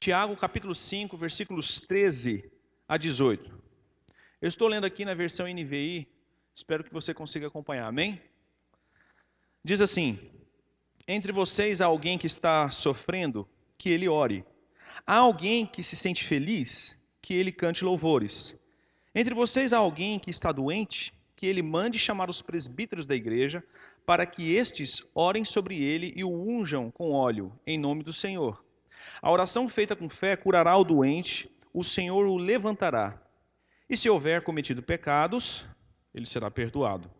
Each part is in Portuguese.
Tiago capítulo 5, versículos 13 a 18. Eu estou lendo aqui na versão NVI, espero que você consiga acompanhar, amém? Diz assim: entre vocês há alguém que está sofrendo, que ele ore. Há alguém que se sente feliz, que ele cante louvores. Entre vocês há alguém que está doente, que ele mande chamar os presbíteros da igreja, para que estes orem sobre ele e o unjam com óleo, em nome do Senhor. A oração feita com fé curará o doente, o Senhor o levantará. E se houver cometido pecados, ele será perdoado.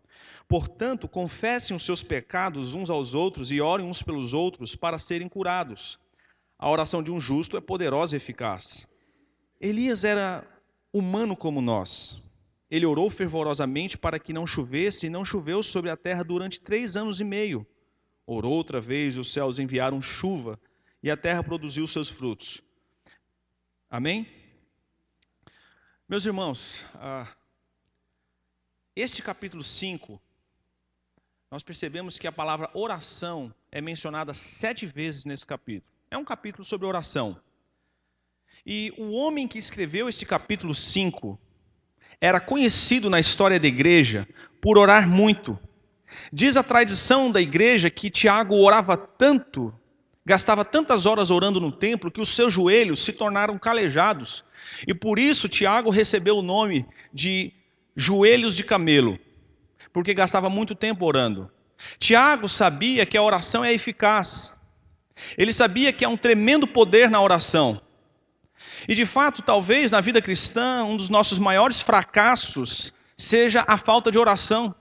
Portanto, confessem os seus pecados uns aos outros e orem uns pelos outros para serem curados. A oração de um justo é poderosa e eficaz. Elias era humano como nós. Ele orou fervorosamente para que não chovesse, e não choveu sobre a terra durante 3 anos e meio. Orou outra vez, e os céus enviaram chuva, e a terra produziu seus frutos. Amém? Meus irmãos, este capítulo 5, nós percebemos que a palavra oração é mencionada 7 vezes nesse capítulo. É um capítulo sobre oração. E o homem que escreveu este capítulo 5 era conhecido na história da igreja por orar muito. Diz a tradição da igreja que Tiago orava tanto, gastava tantas horas orando no templo, que os seus joelhos se tornaram calejados. E por isso Tiago recebeu o nome de joelhos de camelo, porque gastava muito tempo orando. Tiago sabia que a oração é eficaz. Ele sabia que há um tremendo poder na oração. E de fato, talvez na vida cristã, um dos nossos maiores fracassos seja a falta de oração.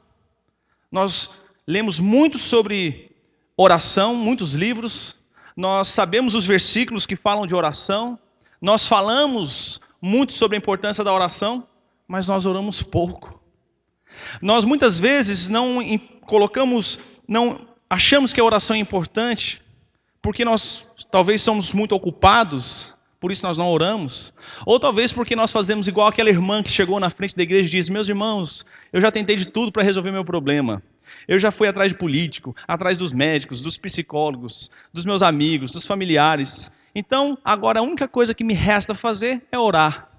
Nós lemos muito sobre oração, muitos livros, nós sabemos os versículos que falam de oração, nós falamos muito sobre a importância da oração, mas nós oramos pouco. Nós muitas vezes não achamos que a oração é importante, porque nós talvez somos muito ocupados, por isso nós não oramos. Ou talvez porque nós fazemos igual aquela irmã que chegou na frente da igreja e diz: meus irmãos, eu já tentei de tudo para resolver meu problema. Eu já fui atrás de político, atrás dos médicos, dos psicólogos, dos meus amigos, dos familiares. Então, agora a única coisa que me resta fazer é orar.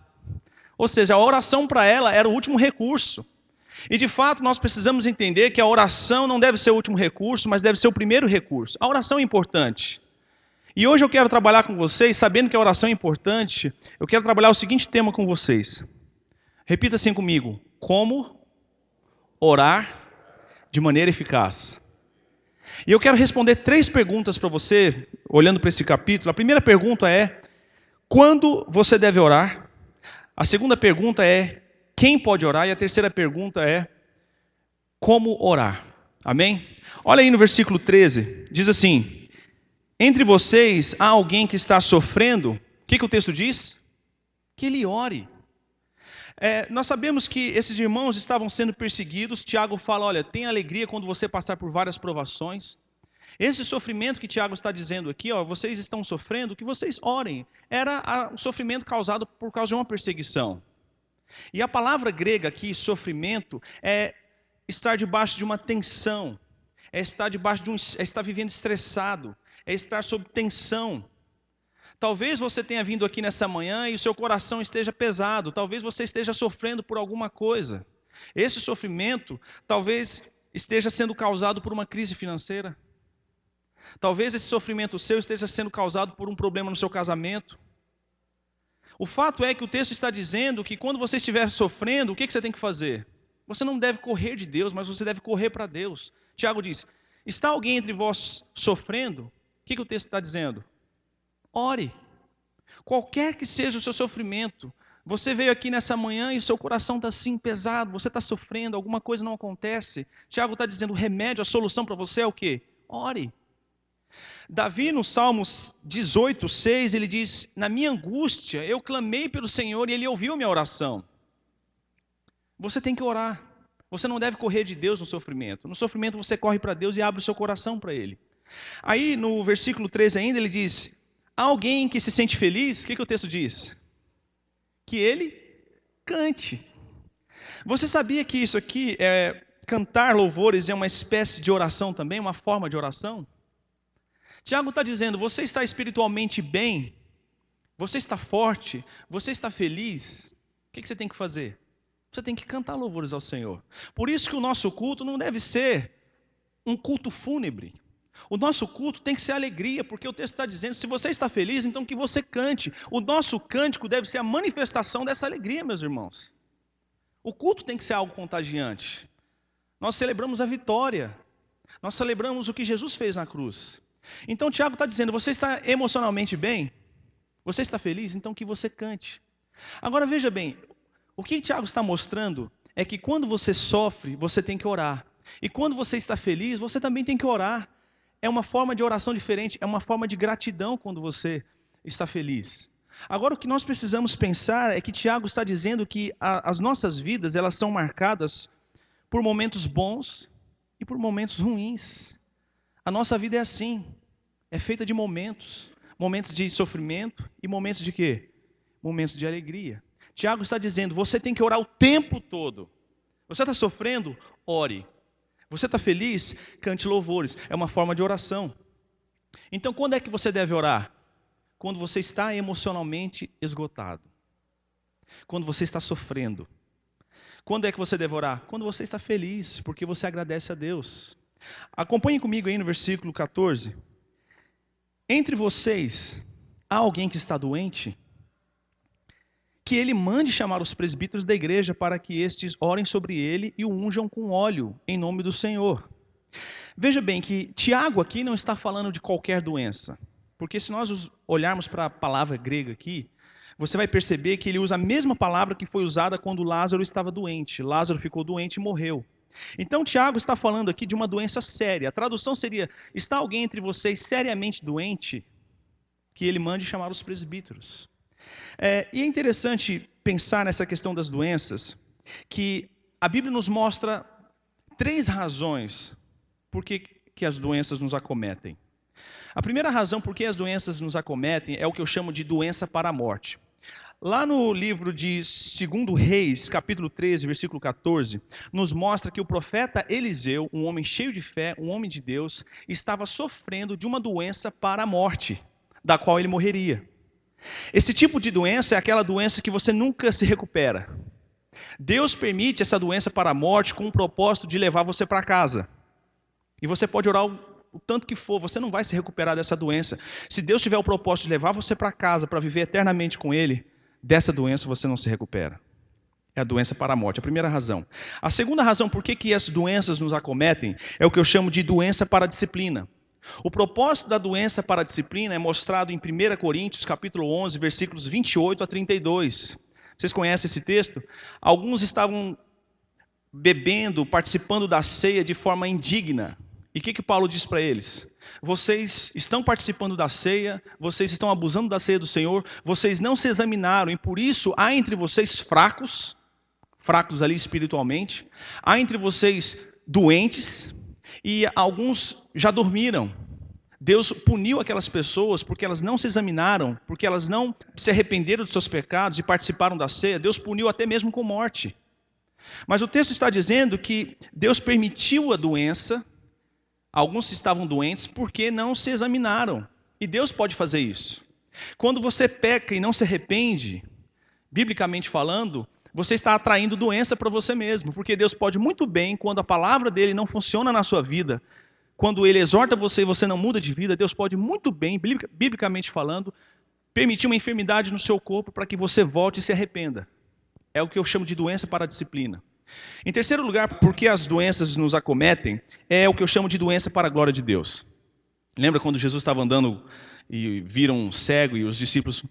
Ou seja, a oração para ela era o último recurso. E de fato nós precisamos entender que a oração não deve ser o último recurso, mas deve ser o primeiro recurso. A oração é importante. E hoje eu quero trabalhar com vocês, sabendo que a oração é importante, eu quero trabalhar o seguinte tema com vocês. Repita assim comigo: como orar de maneira eficaz. E eu quero responder 3 perguntas para você, olhando para esse capítulo. A primeira pergunta é: quando você deve orar? A segunda pergunta é: quem pode orar? E a terceira pergunta é: como orar? Amém? Olha aí no versículo 13, diz assim: entre vocês há alguém que está sofrendo. O que o texto diz? Que ele ore. Nós sabemos que esses irmãos estavam sendo perseguidos. Tiago fala: olha, tenha alegria quando você passar por várias provações. Esse sofrimento que Tiago está dizendo aqui, vocês estão sofrendo, que vocês orem. Era o sofrimento causado por causa de uma perseguição. E a palavra grega aqui, sofrimento, é estar debaixo de uma tensão, é estar vivendo estressado, é estar sob tensão. Talvez você tenha vindo aqui nessa manhã e o seu coração esteja pesado, talvez você esteja sofrendo por alguma coisa. Esse sofrimento talvez esteja sendo causado por uma crise financeira. Talvez esse sofrimento seu esteja sendo causado por um problema no seu casamento. O fato é que o texto está dizendo que quando você estiver sofrendo, o que você tem que fazer? Você não deve correr de Deus, mas você deve correr para Deus. Tiago diz: está alguém entre vós sofrendo? O que o texto está dizendo? Ore. Qualquer que seja o seu sofrimento, você veio aqui nessa manhã e o seu coração está assim pesado, você está sofrendo, alguma coisa não acontece. Tiago está dizendo: o remédio, a solução para você é o quê? Ore. Davi no Salmos 18, 6, ele diz: na minha angústia eu clamei pelo Senhor e Ele ouviu minha oração. Você tem que orar. Você não deve correr de Deus no sofrimento. No sofrimento você corre para Deus e abre o seu coração para Ele. Aí no versículo 13 ainda ele diz: há alguém que se sente feliz? O que o texto diz? Que ele cante. Você sabia que isso aqui, cantar louvores, é uma espécie de oração também, uma forma de oração? Tiago está dizendo: você está espiritualmente bem? Você está forte? Você está feliz? O que você tem que fazer? Você tem que cantar louvores ao Senhor. Por isso que o nosso culto não deve ser um culto fúnebre. O nosso culto tem que ser alegria, porque o texto está dizendo, se você está feliz, então que você cante. O nosso cântico deve ser a manifestação dessa alegria, meus irmãos. O culto tem que ser algo contagiante. Nós celebramos a vitória. Nós celebramos o que Jesus fez na cruz. Então Tiago está dizendo, você está emocionalmente bem? Você está feliz? Então que você cante. Agora veja bem, o que Tiago está mostrando é que quando você sofre, você tem que orar. E quando você está feliz, você também tem que orar. É uma forma de oração diferente, é uma forma de gratidão quando você está feliz. Agora o que nós precisamos pensar é que Tiago está dizendo que as nossas vidas, elas são marcadas por momentos bons e por momentos ruins. A nossa vida é assim, é feita de momentos de sofrimento e momentos de quê? Momentos de alegria. Tiago está dizendo, você tem que orar o tempo todo. Você está sofrendo? Ore. Você está feliz? Cante louvores. É uma forma de oração. Então, quando é que você deve orar? Quando você está emocionalmente esgotado. Quando você está sofrendo. Quando é que você deve orar? Quando você está feliz, porque você agradece a Deus. Acompanhe comigo aí no versículo 14. Entre vocês, há alguém que está doente? Que ele mande chamar os presbíteros da igreja para que estes orem sobre ele e o unjam com óleo, em nome do Senhor. Veja bem que Tiago aqui não está falando de qualquer doença. Porque se nós olharmos para a palavra grega aqui, você vai perceber que ele usa a mesma palavra que foi usada quando Lázaro estava doente. Lázaro ficou doente e morreu. Então Tiago está falando aqui de uma doença séria. A tradução seria, está alguém entre vocês seriamente doente? Que ele mande chamar os presbíteros. E é interessante pensar nessa questão das doenças, que a Bíblia nos mostra 3 razões por que as doenças nos acometem. A primeira razão por que as doenças nos acometem é o que eu chamo de doença para a morte. Lá no livro de 2 Reis, capítulo 13, versículo 14, nos mostra que o profeta Eliseu, um homem cheio de fé, um homem de Deus, estava sofrendo de uma doença para a morte, da qual ele morreria. Esse tipo de doença é aquela doença que você nunca se recupera. Deus permite essa doença para a morte com o propósito de levar você para casa. E você pode orar o tanto que for, você não vai se recuperar dessa doença. Se Deus tiver o propósito de levar você para casa, para viver eternamente com Ele, dessa doença você não se recupera. É a doença para a morte, a primeira razão. A segunda razão por que as doenças nos acometem é o que eu chamo de doença para a disciplina. O propósito da doença para a disciplina é mostrado em 1 Coríntios, capítulo 11, versículos 28 a 32. Vocês conhecem esse texto? Alguns estavam bebendo, participando da ceia de forma indigna. E o que Paulo diz para eles? Vocês estão participando da ceia, vocês estão abusando da ceia do Senhor, vocês não se examinaram, e por isso há entre vocês fracos ali espiritualmente, há entre vocês doentes, e alguns já dormiram. Deus puniu aquelas pessoas porque elas não se examinaram, porque elas não se arrependeram dos seus pecados e participaram da ceia. Deus puniu até mesmo com morte. Mas o texto está dizendo que Deus permitiu a doença, alguns estavam doentes porque não se examinaram. E Deus pode fazer isso. Quando você peca e não se arrepende, biblicamente falando, você está atraindo doença para você mesmo. Porque Deus pode muito bem, quando a palavra dele não funciona na sua vida, quando ele exorta você e você não muda de vida, Deus pode muito bem, biblicamente falando, permitir uma enfermidade no seu corpo para que você volte e se arrependa. É o que eu chamo de doença para a disciplina. Em terceiro lugar, porque as doenças nos acometem, é o que eu chamo de doença para a glória de Deus. Lembra quando Jesus estava andando e viram um cego e os discípulos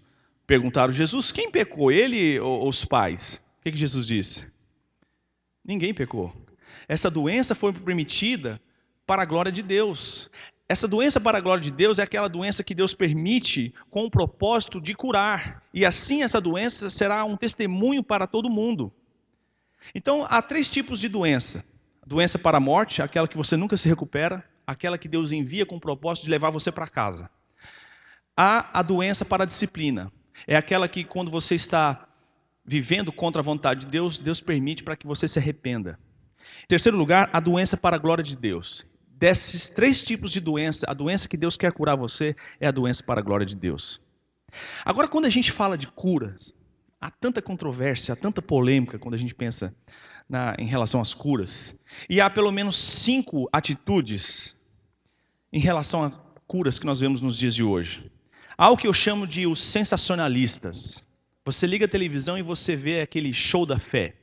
perguntaram, Jesus, quem pecou, ele ou os pais? O que Jesus disse? Ninguém pecou. Essa doença foi permitida para a glória de Deus. Essa doença para a glória de Deus é aquela doença que Deus permite com o propósito de curar. E assim essa doença será um testemunho para todo mundo. Então, há 3 tipos de doença. A doença para a morte, aquela que você nunca se recupera, aquela que Deus envia com o propósito de levar você para casa. Há a doença para a disciplina. É aquela que quando você está vivendo contra a vontade de Deus, Deus permite para que você se arrependa. Em terceiro lugar, a doença para a glória de Deus. Desses 3 tipos de doença, a doença que Deus quer curar você é a doença para a glória de Deus. Agora, quando a gente fala de curas, há tanta controvérsia, há tanta polêmica quando a gente pensa em relação às curas. E há pelo menos 5 atitudes em relação a curas que nós vemos nos dias de hoje. Há o que eu chamo de os sensacionalistas. Você liga a televisão e você vê aquele show da fé.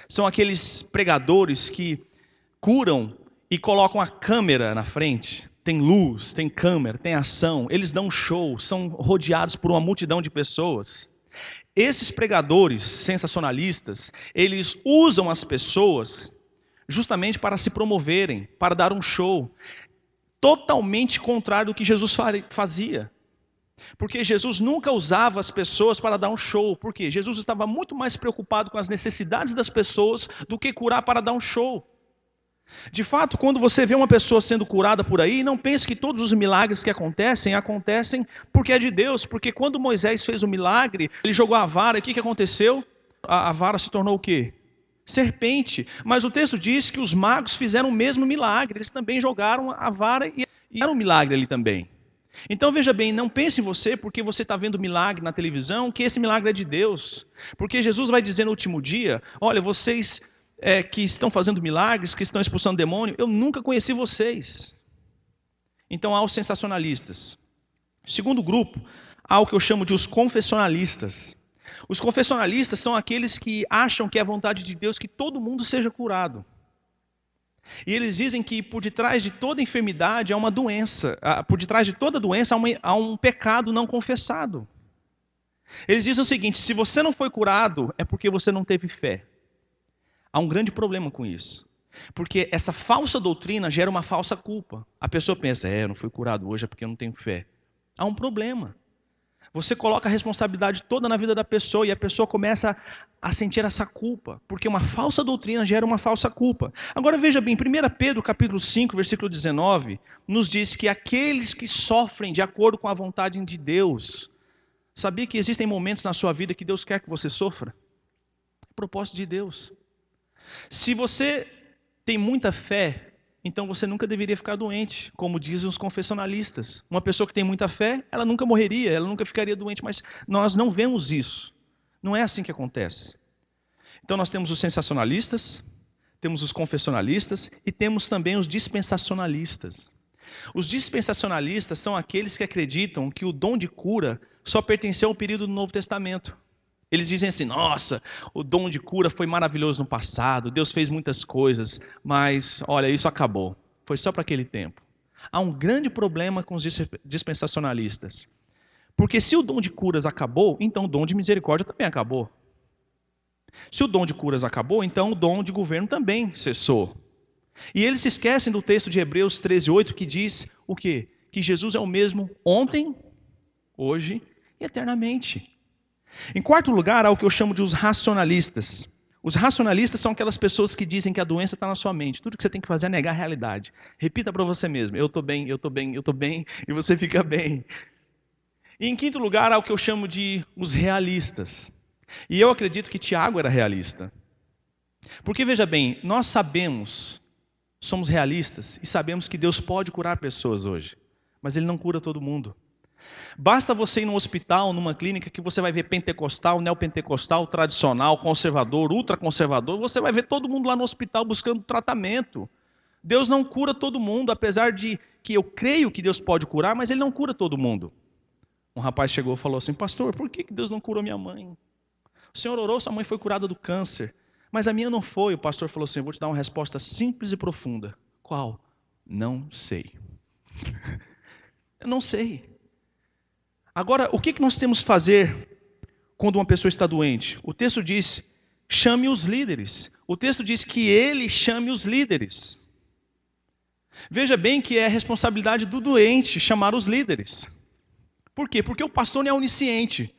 São aqueles pregadores que curam e colocam a câmera na frente. Tem luz, tem câmera, tem ação. Eles dão um show, são rodeados por uma multidão de pessoas. Esses pregadores sensacionalistas, eles usam as pessoas justamente para se promoverem, para dar um show. Totalmente contrário do que Jesus fazia. Porque Jesus nunca usava as pessoas para dar um show. Por quê? Jesus estava muito mais preocupado com as necessidades das pessoas do que curar para dar um show. De fato, quando você vê uma pessoa sendo curada por aí, não pense que todos os milagres que acontecem porque é de Deus. Porque quando Moisés fez o milagre, ele jogou a vara, e o que aconteceu? A vara se tornou o quê? Serpente. Mas o texto diz que os magos fizeram o mesmo milagre. Eles também jogaram a vara e era um milagre ali também. Então veja bem, não pense em você, porque você está vendo milagre na televisão, que esse milagre é de Deus. Porque Jesus vai dizer no último dia, olha, vocês que estão fazendo milagres, que estão expulsando demônio, eu nunca conheci vocês. Então há os sensacionalistas. Segundo grupo, há o que eu chamo de os confessionalistas. Os confessionalistas são aqueles que acham que é a vontade de Deus que todo mundo seja curado. E eles dizem que por detrás de toda enfermidade há uma doença, por detrás de toda doença há um pecado não confessado. Eles dizem o seguinte, se você não foi curado, é porque você não teve fé. Há um grande problema com isso. Porque essa falsa doutrina gera uma falsa culpa. A pessoa pensa, eu não fui curado hoje é porque eu não tenho fé. Há um problema. Você coloca a responsabilidade toda na vida da pessoa e a pessoa começa a sentir essa culpa, porque uma falsa doutrina gera uma falsa culpa. Agora veja bem, 1 Pedro capítulo 5, versículo 19, nos diz que aqueles que sofrem de acordo com a vontade de Deus, sabia que existem momentos na sua vida que Deus quer que você sofra? É propósito de Deus. Se você tem muita fé, então você nunca deveria ficar doente, como dizem os confessionalistas. Uma pessoa que tem muita fé, ela nunca morreria, ela nunca ficaria doente, mas nós não vemos isso. Não é assim que acontece. Então nós temos os sensacionalistas, temos os confessionalistas e temos também os dispensacionalistas. Os dispensacionalistas são aqueles que acreditam que o dom de cura só pertenceu ao período do Novo Testamento. Eles dizem assim, nossa, o dom de cura foi maravilhoso no passado, Deus fez muitas coisas, mas olha, isso acabou, foi só para aquele tempo. Há um grande problema com os dispensacionalistas, porque se o dom de curas acabou, então o dom de misericórdia também acabou. Se o dom de curas acabou, então o dom de governo também cessou. E eles se esquecem do texto de Hebreus 13:8 que diz o quê? Que Jesus é o mesmo ontem, hoje e eternamente. Em quarto lugar, há o que eu chamo de os racionalistas. Os racionalistas são aquelas pessoas que dizem que a doença está na sua mente. Tudo que você tem que fazer é negar a realidade. Repita para você mesmo, eu estou bem, eu estou bem, eu estou bem, e você fica bem. E em quinto lugar, há o que eu chamo de os realistas. E eu acredito que Tiago era realista. Porque veja bem, nós sabemos, somos realistas, e sabemos que Deus pode curar pessoas hoje. Mas Ele não cura todo mundo. Basta você ir num hospital, numa clínica, que você vai ver pentecostal, neopentecostal, tradicional, conservador, ultraconservador, você vai ver todo mundo lá no hospital buscando tratamento. Deus não cura todo mundo, apesar de que eu creio que Deus pode curar, mas Ele não cura todo mundo. Um rapaz chegou e falou assim, pastor, por que Deus não curou minha mãe? O senhor orou, sua mãe foi curada do câncer, mas a minha não foi. O pastor falou assim, eu vou te dar uma resposta simples e profunda. Qual? Não sei. Eu não sei. Agora, o que nós temos que fazer quando uma pessoa está doente? O texto diz, chame os líderes. O texto diz que ele chame os líderes. Veja bem que é a responsabilidade do doente chamar os líderes. Por quê? Porque o pastor não é onisciente.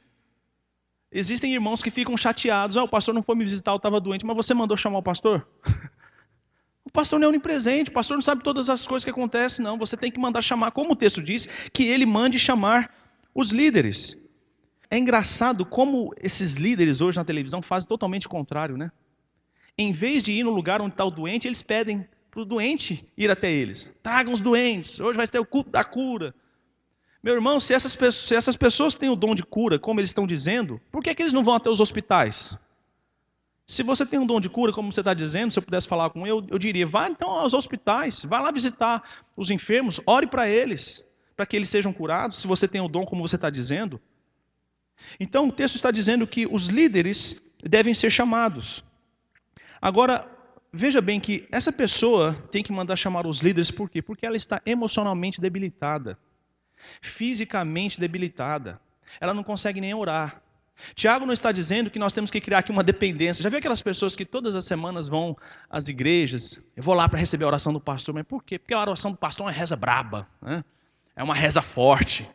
Existem irmãos que ficam chateados. O pastor não foi me visitar, eu estava doente, mas você mandou chamar o pastor? O pastor não é onipresente, o pastor não sabe todas as coisas que acontecem, não. Você tem que mandar chamar, como o texto diz, que ele mande chamar os líderes. É engraçado como esses líderes hoje na televisão fazem totalmente o contrário, né? Em vez de ir no lugar onde está o doente, eles pedem para o doente ir até eles. Tragam os doentes, hoje vai ter o culto da cura. Meu irmão, se essas pessoas têm o dom de cura, como eles estão dizendo, por que eles não vão até os hospitais? Se você tem um dom de cura, como você está dizendo, se eu pudesse falar com ele, eu diria, vai então aos hospitais, vai lá visitar os enfermos, ore para eles, para que eles sejam curados, se você tem o dom como você está dizendo. Então o texto está dizendo que os líderes devem ser chamados. Agora, veja bem que essa pessoa tem que mandar chamar os líderes, por quê? Porque ela está emocionalmente debilitada, fisicamente debilitada, ela não consegue nem orar. Tiago não está dizendo que nós temos que criar aqui uma dependência. Já viu aquelas pessoas que todas as semanas vão às igrejas? Eu vou lá para receber a oração do pastor. Mas por quê? Porque a oração do pastor é uma reza braba, né? É uma reza forte.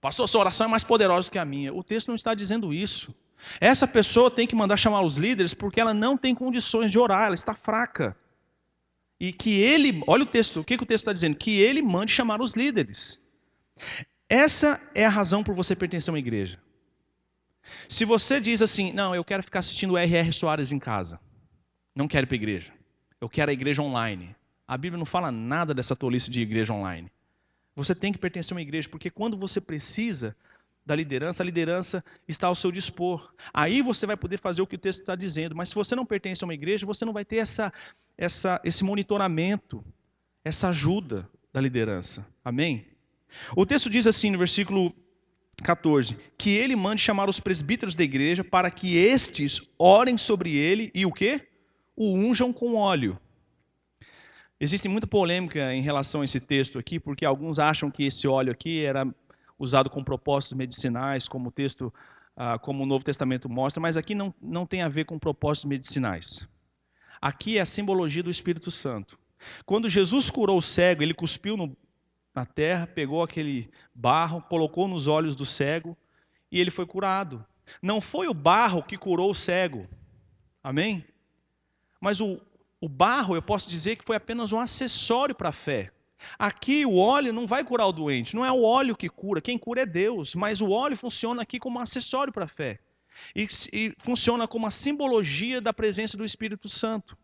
Pastor, sua oração é mais poderosa que a minha. O texto não está dizendo isso. Essa pessoa tem que mandar chamar os líderes porque ela não tem condições de orar, ela está fraca. E que ele, olha o texto, o que o texto está dizendo? Que ele mande chamar os líderes. Essa é a razão por você pertencer a uma igreja. Se você diz assim, não, eu quero ficar assistindo o R.R. Soares em casa, não quero ir para a igreja, eu quero a igreja online. A Bíblia não fala nada dessa tolice de igreja online. Você tem que pertencer a uma igreja, porque quando você precisa da liderança, a liderança está ao seu dispor. Aí você vai poder fazer o que o texto está dizendo, mas se você não pertence a uma igreja, você não vai ter esse monitoramento, essa ajuda da liderança. Amém? O texto diz assim no versículo 14, que ele mande chamar os presbíteros da igreja para que estes orem sobre ele e o quê? O unjam com óleo. Existe muita polêmica em relação a esse texto aqui, porque alguns acham que esse óleo aqui era usado com propósitos medicinais, como o texto, como o Novo Testamento mostra, mas aqui não tem a ver com propósitos medicinais. Aqui é a simbologia do Espírito Santo. Quando Jesus curou o cego, ele cuspiu na terra, pegou aquele barro, colocou nos olhos do cego e ele foi curado. Não foi o barro que curou o cego, amém? Mas o barro, eu posso dizer que foi apenas um acessório para a fé. Aqui o óleo não vai curar o doente, não é o óleo que cura, quem cura é Deus, mas o óleo funciona aqui como um acessório para a fé. E funciona como uma simbologia da presença do Espírito Santo.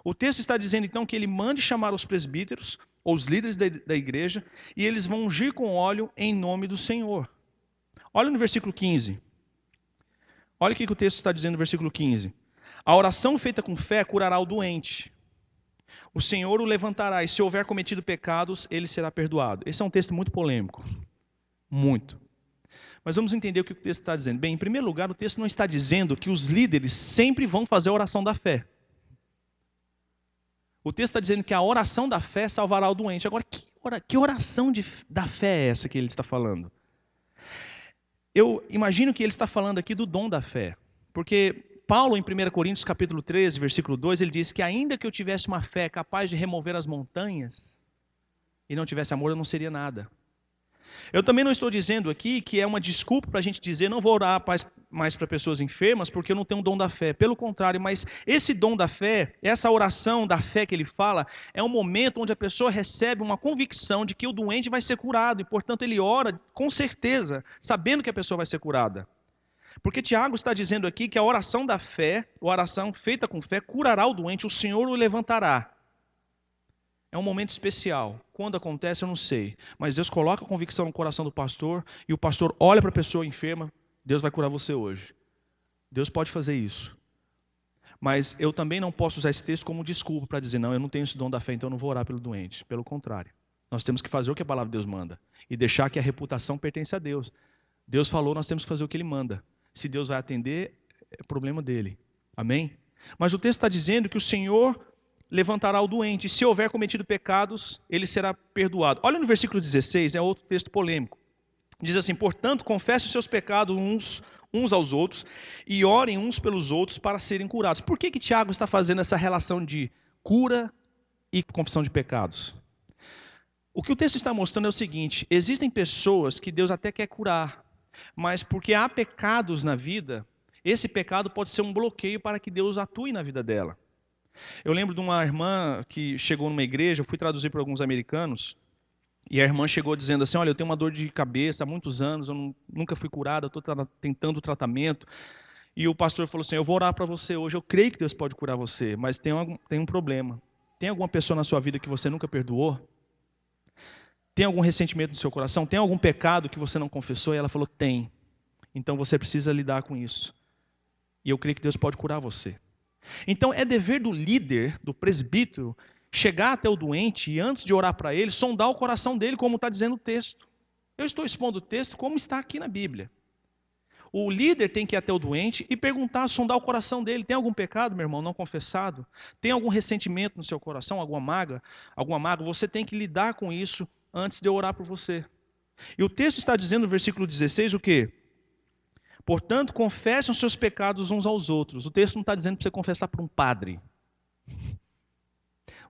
O texto está dizendo então que ele mande chamar os presbíteros, ou os líderes da igreja, e eles vão ungir com óleo em nome do Senhor. Olha no versículo 15. Olha o que o texto está dizendo no versículo 15. A oração feita com fé curará o doente. O Senhor o levantará, e se houver cometido pecados, ele será perdoado. Esse é um texto muito polêmico. Muito. Mas vamos entender o que o texto está dizendo. Bem, em primeiro lugar, o texto não está dizendo que os líderes sempre vão fazer a oração da fé. O texto está dizendo que a oração da fé salvará o doente. Agora, que oração da fé é essa que ele está falando? Eu imagino que ele está falando aqui do dom da fé. Porque Paulo, em 1 Coríntios capítulo 13, versículo 2, ele diz que ainda que eu tivesse uma fé capaz de remover as montanhas, e não tivesse amor, eu não seria nada. Eu também não estou dizendo aqui que é uma desculpa para a gente dizer não vou orar mais para pessoas enfermas porque eu não tenho o dom da fé. Pelo contrário, mas esse dom da fé, essa oração da fé que ele fala, é um momento onde a pessoa recebe uma convicção de que o doente vai ser curado e, portanto, ele ora com certeza, sabendo que a pessoa vai ser curada. Porque Tiago está dizendo aqui que a oração da fé, a oração feita com fé, curará o doente, o Senhor o levantará. É um momento especial. Quando acontece, eu não sei. Mas Deus coloca a convicção no coração do pastor e o pastor olha para a pessoa enferma, Deus vai curar você hoje. Deus pode fazer isso. Mas eu também não posso usar esse texto como desculpa para dizer, não, eu não tenho esse dom da fé, então eu não vou orar pelo doente. Pelo contrário. Nós temos que fazer o que a palavra de Deus manda e deixar que a reputação pertence a Deus. Deus falou, nós temos que fazer o que Ele manda. Se Deus vai atender, é problema dele. Amém? Mas o texto está dizendo que o Senhor levantará o doente, e se houver cometido pecados, ele será perdoado. Olha no versículo 16, é outro texto polêmico. Diz assim, portanto, confesse os seus pecados uns aos outros, e orem uns pelos outros para serem curados. Por que Tiago está fazendo essa relação de cura e confissão de pecados? O que o texto está mostrando é o seguinte, existem pessoas que Deus até quer curar, mas porque há pecados na vida, esse pecado pode ser um bloqueio para que Deus atue na vida dela. Eu lembro de uma irmã que chegou numa igreja, eu fui traduzir para alguns americanos, e a irmã chegou dizendo assim, olha, eu tenho uma dor de cabeça há muitos anos, eu nunca fui curada, eu estou tentando tratamento. E o pastor falou assim, eu vou orar para você hoje, eu creio que Deus pode curar você, mas tem um problema. Tem alguma pessoa na sua vida que você nunca perdoou? Tem algum ressentimento no seu coração? Tem algum pecado que você não confessou? E ela falou, tem. Então você precisa lidar com isso. E eu creio que Deus pode curar você. Então é dever do líder, do presbítero, chegar até o doente e antes de orar para ele, sondar o coração dele, como está dizendo o texto. Eu estou expondo o texto como está aqui na Bíblia. O líder tem que ir até o doente e perguntar, sondar o coração dele. Tem algum pecado, meu irmão, não confessado? Tem algum ressentimento no seu coração, alguma mágoa? Você tem que lidar com isso antes de eu orar por você. E o texto está dizendo no versículo 16 o quê? Portanto, confessem os seus pecados uns aos outros. O texto não está dizendo para você confessar para um padre.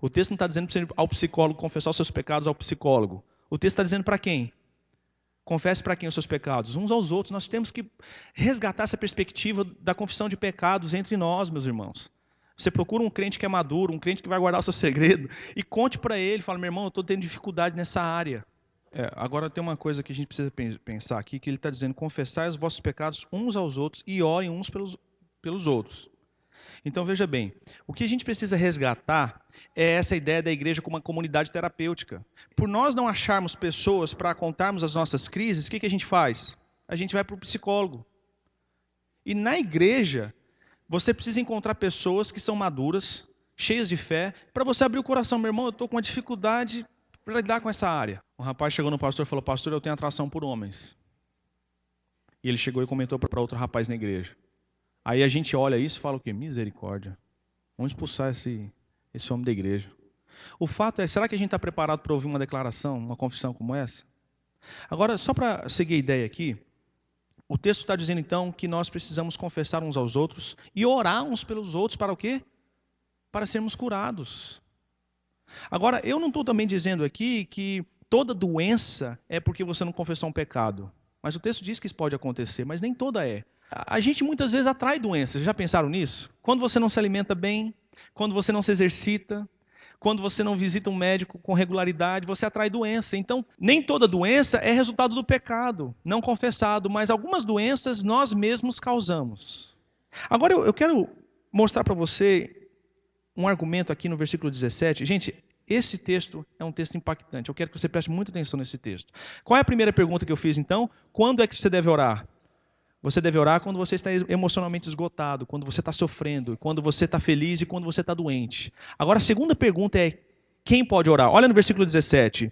O texto não está dizendo para você ir ao psicólogo confessar os seus pecados ao psicólogo. O texto está dizendo para quem? Confesse para quem os seus pecados? Uns aos outros. Nós temos que resgatar essa perspectiva da confissão de pecados entre nós, meus irmãos. Você procura um crente que é maduro, um crente que vai guardar o seu segredo, e conte para ele, fala, meu irmão, eu estou tendo dificuldade nessa área. Agora tem uma coisa que a gente precisa pensar aqui, que ele está dizendo, confessai os vossos pecados uns aos outros e orem uns pelos outros. Então veja bem, o que a gente precisa resgatar é essa ideia da igreja como uma comunidade terapêutica. Por nós não acharmos pessoas para contarmos as nossas crises, o que a gente faz? A gente vai para o psicólogo. E na igreja, você precisa encontrar pessoas que são maduras, cheias de fé, para você abrir o coração. Meu irmão, eu estou com uma dificuldade para lidar com essa área. Um rapaz chegou no pastor e falou, pastor, eu tenho atração por homens. E ele chegou e comentou para outro rapaz na igreja. Aí a gente olha isso e fala o quê? Misericórdia. Vamos expulsar esse homem da igreja. O fato é, será que a gente está preparado para ouvir uma declaração, uma confissão como essa? Agora, só para seguir a ideia aqui, o texto está dizendo então que nós precisamos confessar uns aos outros e orar uns pelos outros para o quê? Para sermos curados. Agora, eu não estou também dizendo aqui que toda doença é porque você não confessou um pecado. Mas o texto diz que isso pode acontecer, mas nem toda é. A gente muitas vezes atrai doenças, já pensaram nisso? Quando você não se alimenta bem, quando você não se exercita, quando você não visita um médico com regularidade, você atrai doença. Então, nem toda doença é resultado do pecado, não confessado, mas algumas doenças nós mesmos causamos. Agora eu quero mostrar para você um argumento aqui no versículo 17. Gente, esse texto é um texto impactante. Eu quero que você preste muita atenção nesse texto. Qual é a primeira pergunta que eu fiz então? Quando é que você deve orar? Você deve orar quando você está emocionalmente esgotado, quando você está sofrendo, quando você está feliz e quando você está doente. Agora a segunda pergunta é, quem pode orar? Olha no versículo 17.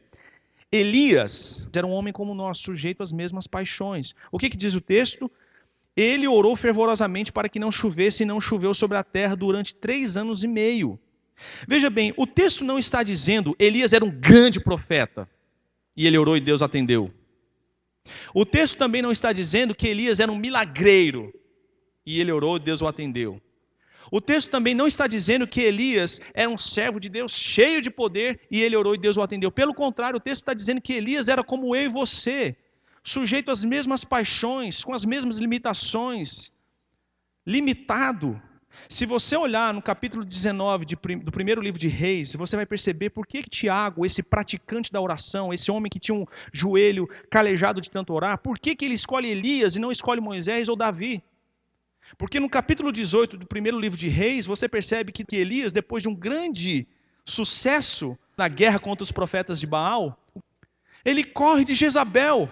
Elias era um homem como nós, sujeito às mesmas paixões. O que diz o texto? Ele orou fervorosamente para que não chovesse e não choveu sobre a terra durante 3 anos e meio. Veja bem, o texto não está dizendo Elias era um grande profeta e ele orou e Deus atendeu. O texto também não está dizendo que Elias era um milagreiro e ele orou e Deus o atendeu. O texto também não está dizendo que Elias era um servo de Deus cheio de poder e ele orou e Deus o atendeu. Pelo contrário, o texto está dizendo que Elias era como eu e você, sujeito às mesmas paixões, com as mesmas limitações, limitado. Se você olhar no capítulo 19 do primeiro livro de Reis, você vai perceber por que Tiago, esse praticante da oração, esse homem que tinha um joelho calejado de tanto orar, por que ele escolhe Elias e não escolhe Moisés ou Davi? Porque no capítulo 18 do primeiro livro de Reis, você percebe que Elias, depois de um grande sucesso na guerra contra os profetas de Baal, ele corre de Jezabel.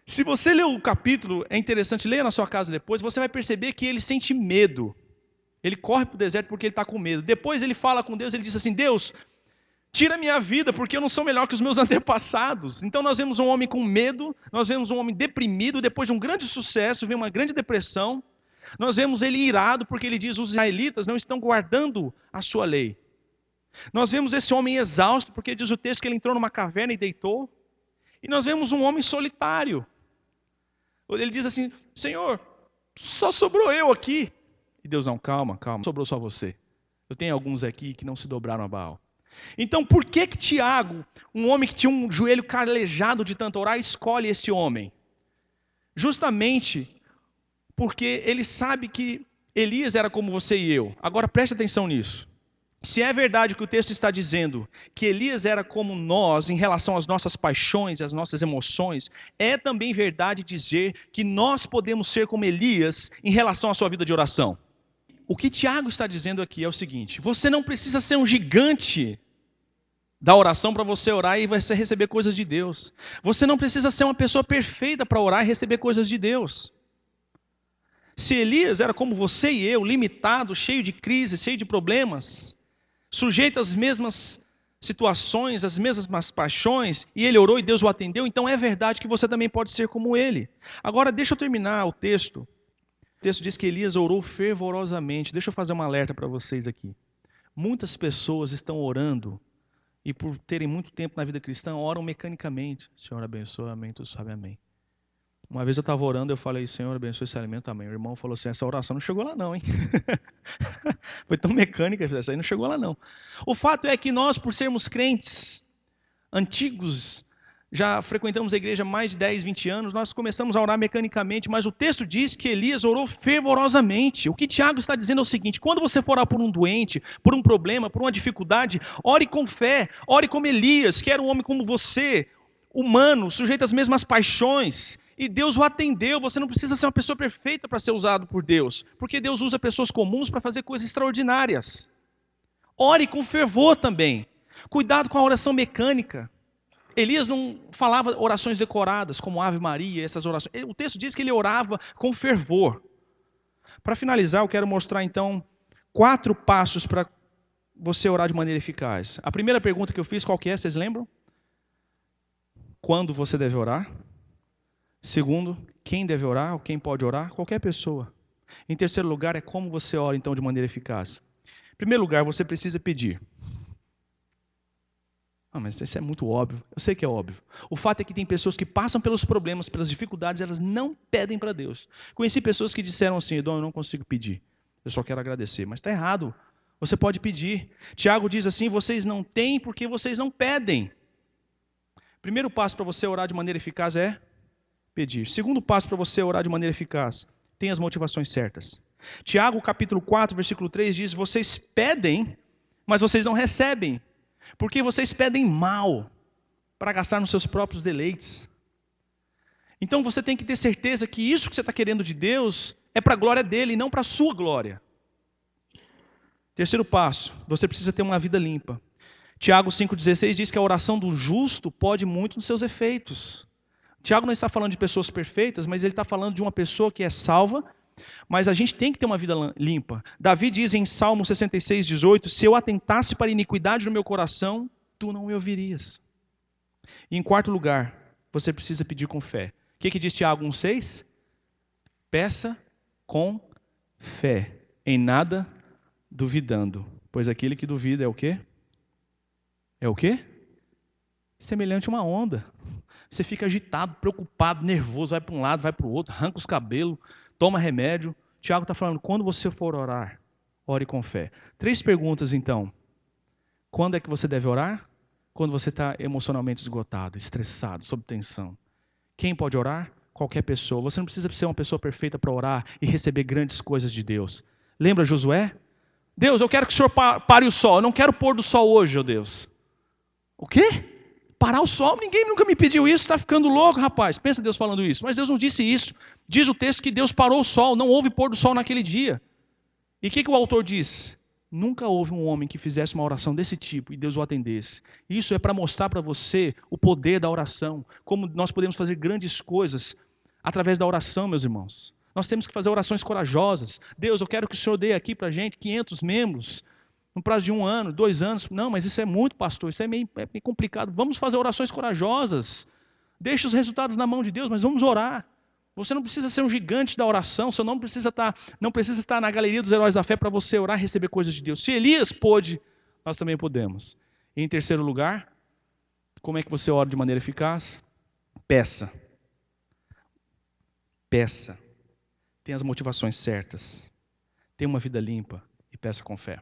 Se você ler o capítulo, é interessante, leia na sua casa depois, você vai perceber que ele sente medo. Ele corre para o deserto porque ele está com medo. Depois ele fala com Deus, ele diz assim, Deus, tira a minha vida, porque eu não sou melhor que os meus antepassados. Então nós vemos um homem com medo, nós vemos um homem deprimido, depois de um grande sucesso, vem uma grande depressão. Nós vemos ele irado, porque ele diz, os israelitas não estão guardando a sua lei. Nós vemos esse homem exausto, porque diz o texto que ele entrou numa caverna e deitou. E nós vemos um homem solitário. Ele diz assim, Senhor, só sobrou eu aqui. E Deus, não, calma, sobrou só você. Eu tenho alguns aqui que não se dobraram a Baal. Então, por que Tiago, um homem que tinha um joelho calejado de tanto orar, escolhe esse homem? Justamente porque ele sabe que Elias era como você e eu. Agora, preste atenção nisso. Se é verdade que o texto está dizendo que Elias era como nós em relação às nossas paixões e às nossas emoções, é também verdade dizer que nós podemos ser como Elias em relação à sua vida de oração. O que Tiago está dizendo aqui é o seguinte, você não precisa ser um gigante da oração para você orar e você receber coisas de Deus. Você não precisa ser uma pessoa perfeita para orar e receber coisas de Deus. Se Elias era como você e eu, limitado, cheio de crises, cheio de problemas, sujeito às mesmas situações, às mesmas paixões, e ele orou e Deus o atendeu, então é verdade que você também pode ser como ele. Agora, deixa eu terminar o texto. O texto diz que Elias orou fervorosamente. Deixa eu fazer um alerta para vocês aqui. Muitas pessoas estão orando, e por terem muito tempo na vida cristã, oram mecanicamente. Senhor abençoe, amém, tu sabe, amém. Uma vez eu estava orando, eu falei, Senhor abençoe esse alimento, amém. O irmão falou assim, essa oração não chegou lá não, hein? Foi tão mecânica, essa aí não chegou lá não. O fato é que nós, por sermos crentes antigos, já frequentamos a igreja há mais de 10, 20 anos, nós começamos a orar mecanicamente, mas o texto diz que Elias orou fervorosamente. O que Tiago está dizendo é o seguinte, quando você for orar por um doente, por um problema, por uma dificuldade, ore com fé, ore como Elias, que era um homem como você, humano, sujeito às mesmas paixões, e Deus o atendeu. Você não precisa ser uma pessoa perfeita para ser usado por Deus, porque Deus usa pessoas comuns para fazer coisas extraordinárias. Ore com fervor também. Cuidado com a oração mecânica. Elias não falava orações decoradas, como Ave Maria, essas orações. O texto diz que ele orava com fervor. Para finalizar, eu quero mostrar então 4 passos para você orar de maneira eficaz. A primeira pergunta que eu fiz, qual que é? Vocês lembram? Quando você deve orar? Segundo, quem deve orar ou quem pode orar? Qualquer pessoa. Em terceiro lugar, é como você ora então de maneira eficaz. Em primeiro lugar, você precisa pedir. Mas isso é muito óbvio. Eu sei que é óbvio. O fato é que tem pessoas que passam pelos problemas, pelas dificuldades, elas não pedem para Deus. Conheci pessoas que disseram assim, Edom, eu não consigo pedir. Eu só quero agradecer. Mas está errado. Você pode pedir. Tiago diz assim, vocês não têm porque vocês não pedem. Primeiro passo para você orar de maneira eficaz é pedir. Segundo passo para você orar de maneira eficaz, tem as motivações certas. Tiago capítulo 4, versículo 3 diz, vocês pedem, mas vocês não recebem, porque vocês pedem mal, para gastar nos seus próprios deleites. Então você tem que ter certeza que isso que você está querendo de Deus, é para a glória dele, e não para a sua glória. Terceiro passo, você precisa ter uma vida limpa. Tiago 5,16 diz que a oração do justo pode muito nos seus efeitos. Tiago não está falando de pessoas perfeitas, mas ele está falando de uma pessoa que é salva, mas a gente tem que ter uma vida limpa. Davi diz em Salmo 66,18, se eu atentasse para a iniquidade no meu coração, tu não me ouvirias. E em quarto lugar, você precisa pedir com fé. O que diz Tiago 1,6? Peça com fé, em nada duvidando, pois aquele que duvida é o quê? É o quê? Semelhante a uma onda. Você fica agitado, preocupado, nervoso, vai para um lado, vai para o outro, arranca os cabelos, toma remédio. Tiago está falando, quando você for orar, ore com fé. 3 perguntas então. Quando é que você deve orar? Quando você está emocionalmente esgotado, estressado, sob tensão. Quem pode orar? Qualquer pessoa. Você não precisa ser uma pessoa perfeita para orar e receber grandes coisas de Deus. Lembra Josué? Deus, eu quero que o Senhor pare o sol. Eu não quero pôr do sol hoje, ó Deus. O quê? Parar o sol? Ninguém nunca me pediu isso. Está ficando louco, rapaz. Pensa Deus falando isso. Mas Deus não disse isso. Diz o texto que Deus parou o sol. Não houve pôr do sol naquele dia. E o que o autor diz? Nunca houve um homem que fizesse uma oração desse tipo e Deus o atendesse. Isso é para mostrar para você o poder da oração. Como nós podemos fazer grandes coisas através da oração, meus irmãos. Nós temos que fazer orações corajosas. Deus, eu quero que o Senhor dê aqui para a gente 500 membros. No prazo de 1 ano, 2 anos. Não, mas isso é muito, pastor. Isso é meio complicado. Vamos fazer orações corajosas. Deixa os resultados na mão de Deus, mas vamos orar. Você não precisa ser um gigante da oração. Seu nome não precisa estar na galeria dos heróis da fé para você orar e receber coisas de Deus. Se Elias pôde, nós também podemos. E em terceiro lugar, como é que você ora de maneira eficaz? Peça. Peça. Tenha as motivações certas. Tenha uma vida limpa e peça com fé.